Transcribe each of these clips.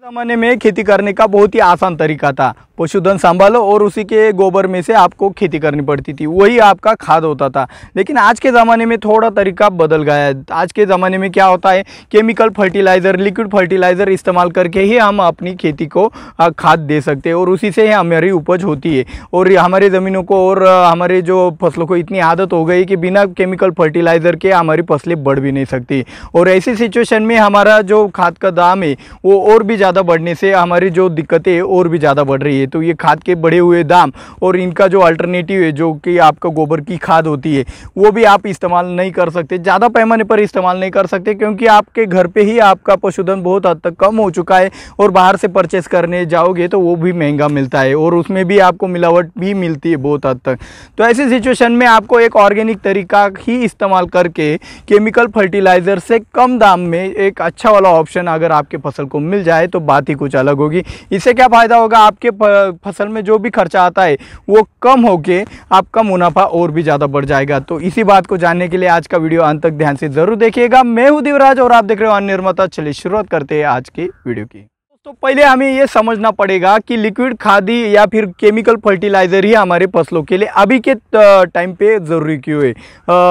ज़माने में खेती करने का बहुत ही आसान तरीका था। पशुधन संभालो और उसी के गोबर में से आपको खेती करनी पड़ती थी, वही आपका खाद होता था। लेकिन आज के ज़माने में थोड़ा तरीका बदल गया है। आज के ज़माने में क्या होता है, केमिकल फर्टिलाइज़र, लिक्विड फर्टिलाइज़र इस्तेमाल करके ही हम अपनी खेती को खाद दे सकते हैं और उसी से हमारी उपज होती है। और हमारे ज़मीनों को और हमारे जो फसलों को इतनी आदत हो गई कि बिना केमिकल फर्टिलाइज़र के हमारी फसलें बढ़ भी नहीं सकती। और ऐसी सिचुएशन में हमारा जो खाद का दाम है वो और भी ज़्यादा बढ़ने से हमारी जो दिक्कतें और भी ज़्यादा बढ़ रही है। तो ये खाद के बढ़े हुए दाम और इनका जो अल्टरनेटिव है, जो कि आपका गोबर की खाद होती है, वो भी आप इस्तेमाल नहीं कर सकते, ज़्यादा पैमाने पर इस्तेमाल नहीं कर सकते, क्योंकि आपके घर पे ही आपका पशुधन बहुत हद तक कम हो चुका है। और बाहर से परचेस करने जाओगे तो वो भी महंगा मिलता है और उसमें भी आपको मिलावट भी मिलती है बहुत हद तक। तो ऐसी सिचुएशन में आपको एक ऑर्गेनिक तरीका ही इस्तेमाल करके केमिकल फर्टिलाइज़र से कम दाम में एक अच्छा वाला ऑप्शन अगर आपके फसल को मिल जाए तो बात ही कुछ अलग होगी। इससे क्या फ़ायदा होगा, आपके फसल में जो भी खर्चा आता है वो कम होके आपका मुनाफा और भी ज़्यादा बढ़ जाएगा। तो इसी बात को जानने के लिए आज का वीडियो अंत तक ध्यान से ज़रूर देखिएगा। मैं हूं दिवराज और आप देख रहे हो अन्य निर्माता। चलिए शुरुआत करते हैं आज की वीडियो की। तो पहले हमें ये समझना पड़ेगा कि लिक्विड खाद या फिर केमिकल फर्टिलाइज़र ही हमारे फसलों के लिए अभी के टाइम पे ज़रूरी क्यों है।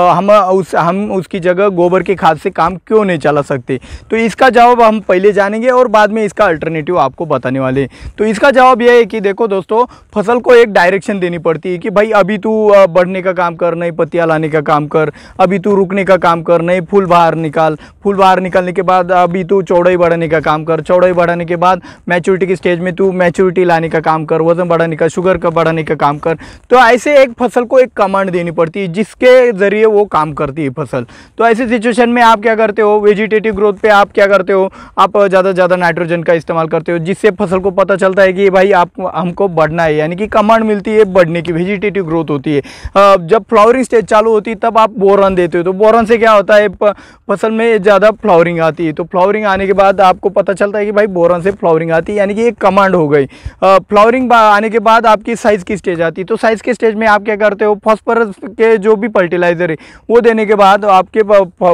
हम उसकी जगह गोबर के खाद से काम क्यों नहीं चला सकते। तो इसका जवाब हम पहले जानेंगे और बाद में इसका अल्टरनेटिव आपको बताने वाले हैं। तो इसका जवाब यह है कि देखो दोस्तों, फसल को एक डायरेक्शन देनी पड़ती है कि भाई अभी तू बढ़ने का काम कर, नई पत्तियाँ लाने का काम कर, अभी तू रुकने का काम कर, नए फूल बाहर निकाल, फूल बाहर निकालने के बाद अभी तू चौड़ाई बढ़ाने का काम कर, चौड़ाई बढ़ाने के बाद मैच्योरिटी की स्टेज में तू मैच्योरिटी लाने का काम कर, वजन बढ़ाने का, शुगर का बढ़ाने का काम कर। तो ऐसे एक फसल को एक कमांड देनी पड़ती है जिसके जरिए वो काम करती है फसल। तो ऐसी सिचुएशन में आप क्या करते हो, वेजिटेटिव ग्रोथ पे आप क्या करते हो, आप ज़्यादा से ज़्यादा नाइट्रोजन का इस्तेमाल करते हो, जिससे फसल को पता चलता है कि भाई आप हमको बढ़ना है, यानी कि कमांड मिलती है बढ़ने की, वेजिटेटिव ग्रोथ होती है। जब फ्लावरिंग स्टेज चालू होती है तब आप बोरॉन देते हो। तो बोरॉन से क्या होता है, फसल में ज़्यादा फ्लावरिंग आती है। तो फ्लावरिंग आने के बाद आपको पता चलता है कि भाई बोरॉन से फ्लावरिंग आती है, यानी कि एक कमांड हो गई। फ्लावरिंग आने के बाद आपकी साइज की स्टेज आती है। तो साइज के स्टेज में आप क्या करते हो, फास्फोरस के जो भी फर्टिलाइजर है वो देने के बाद आपके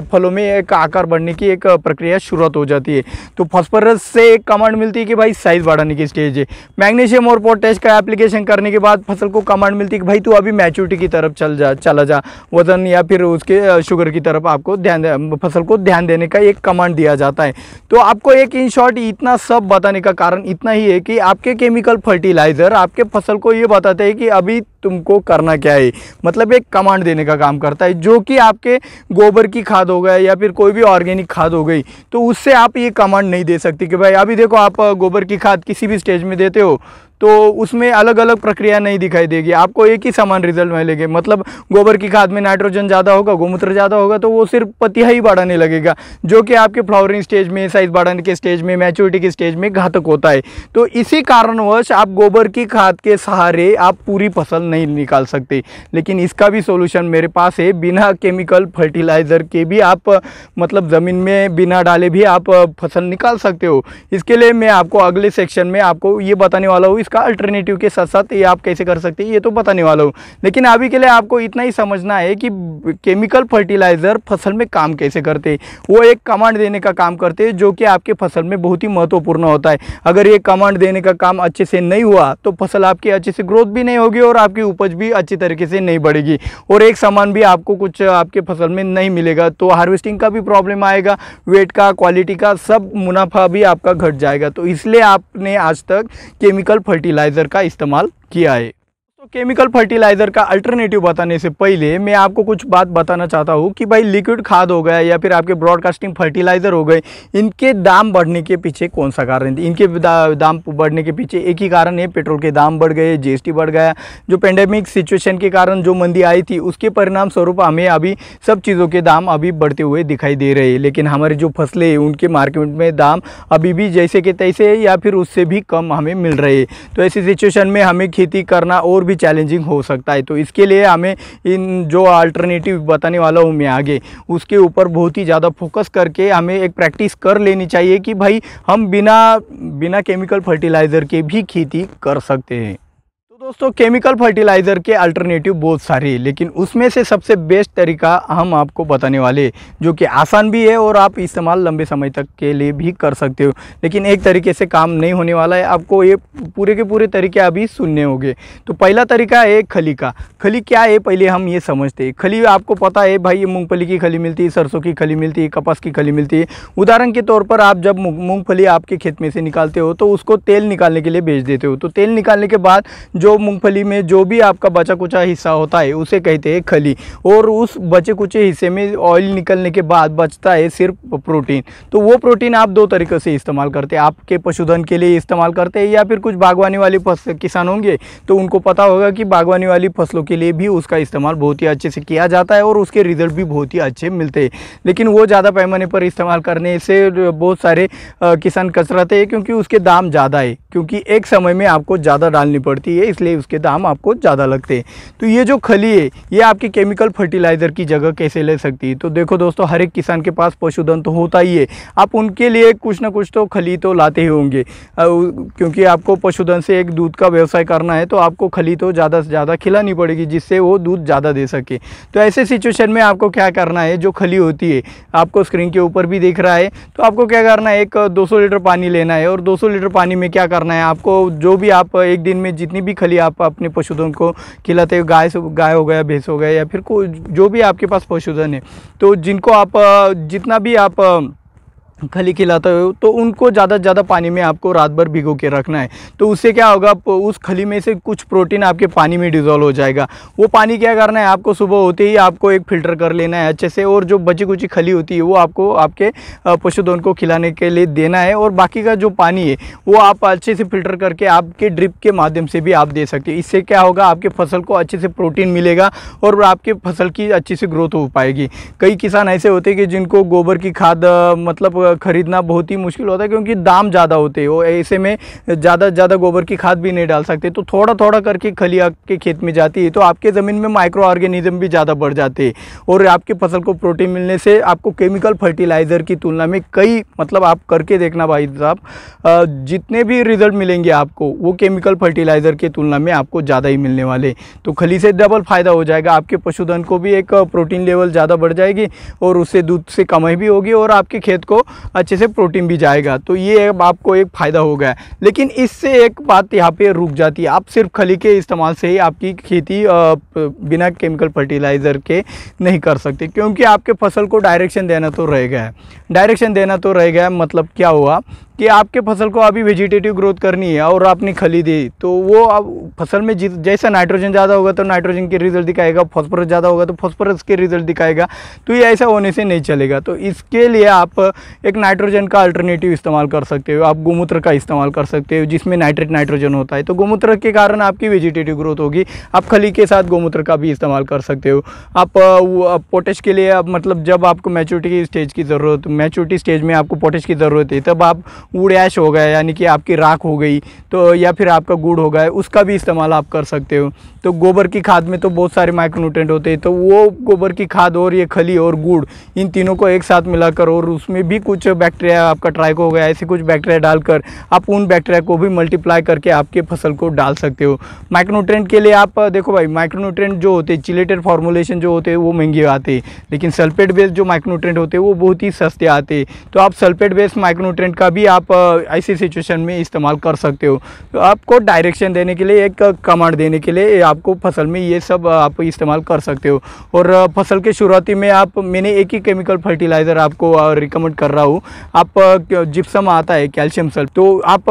फलों में एक आकार बढ़ने की एक प्रक्रिया शुरुआत हो जाती है। तो फास्फोरस से एक कमांड मिलती है कि भाई साइज बढ़ाने की स्टेज है। मैग्नीशियम और पोटेश का एप्लीकेशन करने के बाद फसल को कमांड मिलती है कि भाई तू अभी मैच्योरिटी की तरफ चला जा, वजन या फिर उसके शुगर की तरफ आपको फसल को ध्यान देने का एक कमांड दिया जाता है। तो आपको एक इन शॉर्ट इतना सब बताने का कारण इतना ही है कि आपके केमिकल फर्टिलाइज़र आपके फसल को ये बताते हैं कि अभी तुमको करना क्या है, मतलब एक कमांड देने का काम करता है। जो कि आपके गोबर की खाद हो गया या फिर कोई भी ऑर्गेनिक खाद हो गई, तो उससे आप ये कमांड नहीं दे सकते कि भाई अभी देखो आप गोबर की खाद किसी भी स्टेज में देते हो तो उसमें अलग अलग प्रक्रिया नहीं दिखाई देगी, आपको एक ही समान रिजल्ट मिलेगा। मतलब गोबर की खाद में नाइट्रोजन ज़्यादा होगा, गोमूत्र ज़्यादा होगा, तो वो सिर्फ पत्तियाँ ही बढ़ाने लगेगा, जो कि आपके फ्लावरिंग स्टेज में, साइज बढ़ाने के स्टेज में, मैच्योरिटी के स्टेज में घातक होता है। तो इसी कारणवश आप गोबर की खाद के सहारे आप पूरी फसल नहीं निकाल सकते। लेकिन इसका भी सोल्यूशन मेरे पास है, बिना केमिकल फर्टिलाइज़र के भी आप मतलब ज़मीन में बिना डाले भी आप फसल निकाल सकते हो। इसके लिए मैं आपको अगले सेक्शन में आपको ये बताने वाला हूँ, का अल्टरनेटिव के साथ साथ ये आप कैसे कर सकते हैं ये तो बताने वाला हूँ। लेकिन अभी के लिए आपको इतना ही समझना है कि केमिकल फर्टिलाइज़र फसल में काम कैसे करते हैं। वो एक कमांड देने का काम करते हैं, जो कि आपके फसल में बहुत ही महत्वपूर्ण होता है। अगर ये कमांड देने का काम अच्छे से नहीं हुआ तो फसल आपकी अच्छे से ग्रोथ भी नहीं होगी और आपकी उपज भी अच्छी तरीके से नहीं बढ़ेगी और एक सामान भी आपको कुछ आपके फसल में नहीं मिलेगा। तो हार्वेस्टिंग का भी प्रॉब्लम आएगा, वेट का, क्वालिटी का, सब मुनाफा भी आपका घट जाएगा। तो इसलिए आपने आज तक केमिकल फर्टिलाइज़र का इस्तेमाल किया है। तो केमिकल फर्टिलाइज़र का अल्टरनेटिव बताने से पहले मैं आपको कुछ बात बताना चाहता हूँ कि भाई लिक्विड खाद हो गया या फिर आपके ब्रॉडकास्टिंग फर्टिलाइज़र हो गए, इनके दाम बढ़ने के पीछे कौन सा कारण है। इनके दाम बढ़ने के पीछे एक ही कारण है, पेट्रोल के दाम बढ़ गए, जीएसटी बढ़ गया। जो पेंडेमिक सिचुएशन के कारण जो मंदी आई थी उसके परिणाम स्वरूप हमें अभी सब चीज़ों के दाम अभी बढ़ते हुए दिखाई दे रहे हैं। लेकिन हमारी जो फसलें हैं उनके मार्केट में दाम अभी भी जैसे के तैसे या फिर उससे भी कम हमें मिल रहे हैं। तो ऐसी सिचुएशन में हमें खेती करना और चैलेंजिंग हो सकता है। तो इसके लिए हमें इन जो अल्टरनेटिव बताने वाला हूँ मैं आगे, उसके ऊपर बहुत ही ज़्यादा फोकस करके हमें एक प्रैक्टिस कर लेनी चाहिए कि भाई हम बिना केमिकल फर्टिलाइज़र के भी खेती कर सकते हैं। दोस्तों केमिकल फर्टिलाइज़र के अल्टरनेटिव बहुत सारे हैं, लेकिन उसमें से सबसे बेस्ट तरीका हम आपको बताने वाले जो कि आसान भी है और आप इस्तेमाल लंबे समय तक के लिए भी कर सकते हो, लेकिन एक तरीके से काम नहीं होने वाला है। आपको ये पूरे के पूरे तरीके अभी सुनने होंगे। तो पहला तरीका है खली का। खली क्या है पहले हम ये समझते हैं। खली आपको पता है भाई, ये मूँगफली की खली मिलती है, सरसों की खली मिलती है, कपास की खली मिलती है। उदाहरण के तौर पर आप जब मूँगफली आपके खेत में से निकालते हो तो उसको तेल निकालने के लिए भेज देते हो। तो तेल निकालने के बाद जो मूंगफली में जो भी आपका बचा कुचा हिस्सा होता है उसे कहते हैं खली, और उस बचे कुचे हिस्से में ऑयल निकलने के बाद बचता है सिर्फ प्रोटीन। तो वो प्रोटीन आप दो तरीक़े से इस्तेमाल करते हैं। आपके पशुधन के लिए इस्तेमाल करते हैं, या फिर कुछ बागवानी वाले किसान होंगे तो उनको पता होगा कि बागवानी वाली फसलों के लिए भी उसका इस्तेमाल बहुत ही अच्छे से किया जाता है और उसके रिजल्ट भी बहुत ही अच्छे मिलते हैं। लेकिन वो ज़्यादा पैमाने पर इस्तेमाल करने से बहुत सारे किसान कचराते हैं, क्योंकि उसके दाम ज़्यादा है, क्योंकि एक समय में आपको ज़्यादा डालनी पड़ती है, इसलिए उसके दाम आपको ज़्यादा लगते हैं। तो ये जो खली है ये आपकी केमिकल फर्टिलाइज़र की जगह कैसे ले सकती है। तो देखो दोस्तों, हर एक किसान के पास पशुधन तो होता ही है, आप उनके लिए कुछ ना कुछ तो खली तो लाते ही होंगे, क्योंकि आपको पशुधन से एक दूध का व्यवसाय करना है तो आपको खली तो ज़्यादा से ज़्यादा खिलानी पड़ेगी, जिससे वो दूध ज़्यादा दे सके। तो ऐसे सिचुएशन में आपको क्या करना है, जो खली होती है आपको स्क्रीन के ऊपर भी दिख रहा है, तो आपको क्या करना है, एक 200 लीटर पानी लेना है, और 200 लीटर पानी में क्या करना है, आपको जो भी आप एक दिन में जितनी भी खली आप अपने पशुधन को खिलाते हो, गाय हो गया, भैंस हो गया, या फिर जो भी आपके पास पशुधन है, तो जिनको आप जितना भी आप खली खिलाते हो तो उनको ज़्यादा से ज़्यादा पानी में आपको रात भर भिगो के रखना है। तो उससे क्या होगा, उस खली में से कुछ प्रोटीन आपके पानी में डिज़ोल्व हो जाएगा। वो पानी क्या करना है, आपको सुबह होते ही आपको एक फ़िल्टर कर लेना है अच्छे से, और जो बची कुची खली होती है वो आपको आपके पशुधन को खिलाने के लिए देना है, और बाकी का जो पानी है वो आप अच्छे से फ़िल्टर करके आपके ड्रिप के माध्यम से भी आप दे सकते हैं। इससे क्या होगा, आपके फसल को अच्छे से प्रोटीन मिलेगा और आपके फसल की अच्छी से ग्रोथ हो पाएगी। कई किसान ऐसे होते हैं कि जिनको गोबर की खाद मतलब खरीदना बहुत ही मुश्किल होता है, क्योंकि दाम ज़्यादा होते हैं, वो ऐसे में ज़्यादा से ज़्यादा गोबर की खाद भी नहीं डाल सकते। तो थोड़ा थोड़ा करके खली आपके खेत में जाती है तो आपके ज़मीन में माइक्रो ऑर्गेनिज्म भी ज़्यादा बढ़ जाते हैं, और आपके फसल को प्रोटीन मिलने से आपको केमिकल फर्टिलाइज़र की तुलना में कई मतलब आप करके देखना भाई साहब, जितने भी रिजल्ट मिलेंगे आपको वो केमिकल फर्टिलाइज़र की तुलना में आपको ज़्यादा ही मिलने वाले। तो खली से डबल फ़ायदा हो जाएगा, आपके पशुधन को भी एक प्रोटीन लेवल ज़्यादा बढ़ जाएगी, और उससे दूध से कमाई भी होगी, और आपके खेत को अच्छे से प्रोटीन भी जाएगा। तो ये आपको एक फ़ायदा हो गया। लेकिन इससे एक बात यहाँ पे रुक जाती है, आप सिर्फ खली के इस्तेमाल से ही आपकी खेती बिना केमिकल फर्टिलाइज़र के नहीं कर सकते, क्योंकि आपके फसल को डायरेक्शन देना तो रह गया है। डायरेक्शन देना तो रह गया मतलब क्या हुआ कि आपके फसल को अभी वेजिटेटिव ग्रोथ करनी है और आपने खली दी, तो वो अब फसल में जैसा नाइट्रोजन ज़्यादा होगा तो नाइट्रोजन के रिजल्ट दिखाएगा, फॉस्फोरस ज़्यादा होगा तो फॉस्फोरस के रिजल्ट दिखाएगा। तो ये ऐसा होने से नहीं चलेगा। तो इसके लिए आप एक नाइट्रोजन का अल्टरनेटिव इस्तेमाल कर सकते हो। आप गोमूत्र का इस्तेमाल कर सकते हो, जिसमें नाइट्रेट नाइट्रोजन होता है। तो गोमूत्र के कारण आपकी वेजिटेटिव ग्रोथ होगी। आप खली के साथ गोमूत्र का भी इस्तेमाल कर सकते हो। आप पोटेश के लिए मतलब जब आपको मैच्योरिटी स्टेज की ज़रूरत, मैच्योरिटी स्टेज में आपको पोटेश की ज़रूरत है, तब आप वुड ऐश हो गया यानी कि आपकी राख हो गई, तो या फिर आपका गुड़ हो गया, उसका भी इस्तेमाल आप कर सकते हो। तो गोबर की खाद में तो बहुत सारे माइक्रोन्यूट्रेंट होते हैं, तो वो गोबर की खाद और ये खली और गुड़, इन तीनों को एक साथ मिलाकर, और उसमें भी कुछ बैक्टीरिया आपका ट्राइको हो गया, ऐसे कुछ बैक्टीरिया डालकर आप उन बैक्टीरिया को भी मल्टीप्लाई करके आपके फसल को डाल सकते हो। माइक्रोन्यूट्रेंट के लिए आप देखो भाई, माइक्रोन्यूट्रेंट जो होते हैं चिलेटेड फॉर्मुलेशन जो होते हैं वो महंगे आते हैं, लेकिन सल्फेट बेस्ड जो माइक्रोन्यूट्रेंट होते हैं वो बहुत ही सस्ते आते हैं। तो आप सल्फेट बेस्ड माइक्रोन्यूट्रेंट का भी आप ऐसी सिचुएशन में इस्तेमाल कर सकते हो। तो आपको डायरेक्शन देने के लिए, एक कमांड देने के लिए आपको फसल में ये सब आप इस्तेमाल कर सकते हो। और फसल के शुरुआती में मैंने एक ही केमिकल फर्टिलाइज़र आपको रिकमेंड कर रहा हूँ। आप जिप्सम आता है कैल्शियम सल्फेट, तो आप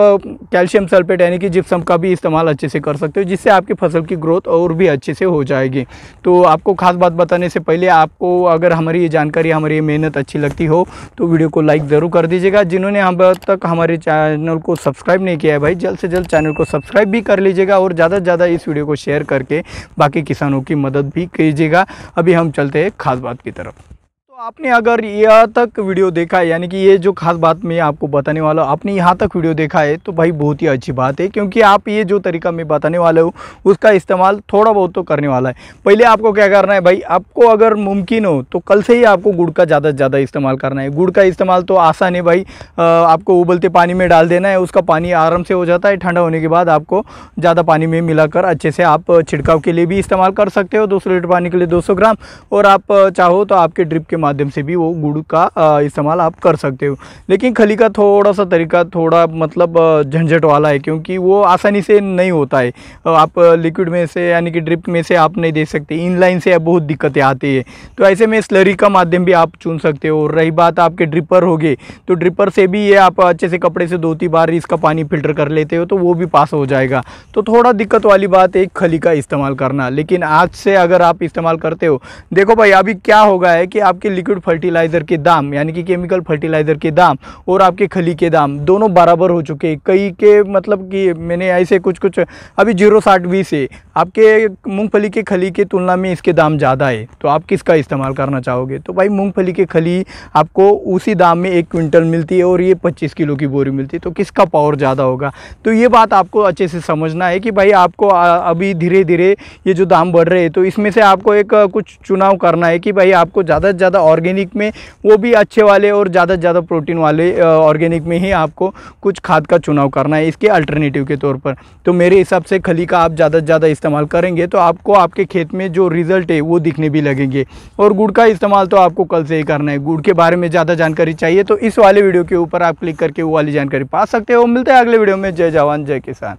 कैल्शियम सल्फेट यानी कि जिप्सम का भी इस्तेमाल अच्छे से कर सकते हो, जिससे आपकी फसल की ग्रोथ और भी अच्छे से हो जाएगी। तो आपको खास बात बताने से पहले आपको अगर हमारी ये जानकारी, हमारी ये मेहनत अच्छी लगती हो तो वीडियो को लाइक ज़रूर कर दीजिएगा। जिन्होंने अब तक हमारे चैनल को सब्सक्राइब नहीं किया है भाई, जल्द से जल्द चैनल को सब्सक्राइब भी कर लीजिएगा, और ज़्यादा से ज़्यादा इस वीडियो को शेयर करके बाकी किसानों की मदद भी कीजिएगा। अभी हम चलते हैं खास बात की तरफ। तो आपने अगर यहाँ तक वीडियो देखा है, यानी कि ये जो खास बात मैं आपको बताने वाला हूँ, आपने यहाँ तक वीडियो देखा है तो भाई बहुत ही अच्छी बात है, क्योंकि आप ये जो तरीका मैं बताने वाला हूँ उसका इस्तेमाल थोड़ा बहुत तो करने वाला है। पहले आपको क्या करना है भाई, आपको अगर मुमकिन हो तो कल से ही आपको गुड़ का ज़्यादा से ज़्यादा इस्तेमाल करना है। गुड़ का इस्तेमाल तो आसान है भाई, आपको उबलते पानी में डाल देना है, उसका पानी आराम से हो जाता है। ठंडा होने के बाद आपको ज़्यादा पानी में मिलाकर अच्छे से आप छिड़काव के लिए भी इस्तेमाल कर सकते हो, 200 लीटर पानी के लिए 200 ग्राम, और आप चाहो तो आपके ड्रिप के माध्यम से भी वो गुड़ का इस्तेमाल आप कर सकते हो। लेकिन खली का थोड़ा सा तरीका थोड़ा मतलब झंझट वाला है, क्योंकि वो आसानी से नहीं होता है। आप लिक्विड में से यानी कि ड्रिप में से आप नहीं दे सकते, इनलाइन से बहुत दिक्कतें आती है। तो ऐसे में स्लरी का माध्यम भी आप चुन सकते हो। रही बात आपके ड्रिपर होगे तो ड्रिपर से भी ये आप अच्छे से कपड़े से 2-3 बार इसका पानी फिल्टर कर लेते हो तो वो भी पास हो जाएगा। तो थोड़ा दिक्कत वाली बात है खली का इस्तेमाल करना। लेकिन आज से अगर आप इस्तेमाल करते हो, देखो भाई अभी क्या होगा है कि आपके लिक्विड फर्टिलाइज़र के दाम यानी कि केमिकल फर्टिलाइज़र के दाम और आपके खली के दाम दोनों बराबर हो चुके हैं। कई के मतलब कि मैंने ऐसे कुछ अभी 0.60-20 है, आपके मूंगफली के खली के तुलना में इसके दाम ज़्यादा है। तो आप किसका इस्तेमाल करना चाहोगे? तो भाई मूंगफली के खली आपको उसी दाम में 1 क्विंटल मिलती है और ये 25 किलो की बोरी मिलती है, तो किसका पावर ज़्यादा होगा? तो ये बात आपको अच्छे से समझना है कि भाई आपको अभी धीरे धीरे ये जो दाम बढ़ रहे हैं तो इसमें से आपको एक कुछ चुनाव करना है कि भाई आपको ज़्यादा से ज़्यादा ऑर्गेनिक में, वो भी अच्छे वाले और ज़्यादा से ज़्यादा प्रोटीन वाले ऑर्गेनिक में ही आपको कुछ खाद का चुनाव करना है इसके अल्टरनेटिव के तौर पर। तो मेरे हिसाब से खली का आप ज़्यादा से ज़्यादा इस्तेमाल करेंगे तो आपको आपके खेत में जो रिज़ल्ट है वो दिखने भी लगेंगे। और गुड़ का इस्तेमाल तो आपको कल से ही करना है। गुड़ के बारे में ज़्यादा जानकारी चाहिए तो इस वाले वीडियो के ऊपर आप क्लिक करके वो वाली जानकारी पा सकते हो। मिलते हैं अगले वीडियो में। जय जवान जय किसान।